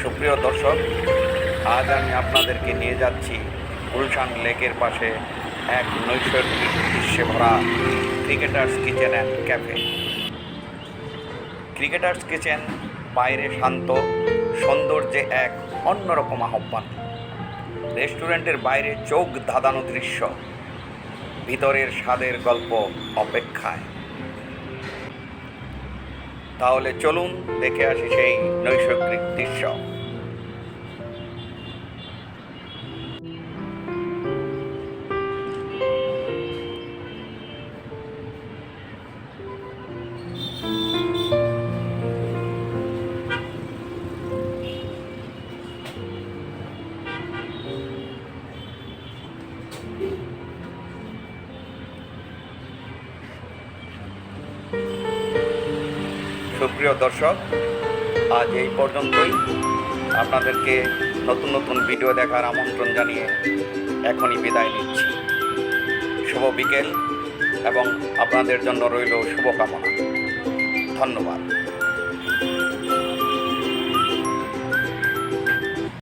সুপ্রিয় দর্শক, আজ আমি আপনাদেরকে নিয়ে যাচ্ছি গুলশান লেকের পাশে এক নৈসর্গিক দৃশ্যে ভরা cricketers kitchen and cafe. Cricketers kitchen বাইরে শান্ত, সৌন্দর্যে এক অন্যরকম আহ্বান। রেস্টুরেন্টের বাইরে চোখ ধাঁধানো দৃশ্য, ভিতরের স্বাদের গল্প অপেক্ষায়। তাহলে চলুন দেখে আসি সেই নৈসর্গিক দৃশ্য। সুপ্রিয় দর্শক, আজ এই পর্যন্তই। আপনাদেরকে নতুন নতুন ভিডিও দেখার আমন্ত্রণ জানিয়ে এখনই বিদায় নিচ্ছি। শুভ বিকেল এবং আপনাদের জন্য রইল শুভকামনা। ধন্যবাদ।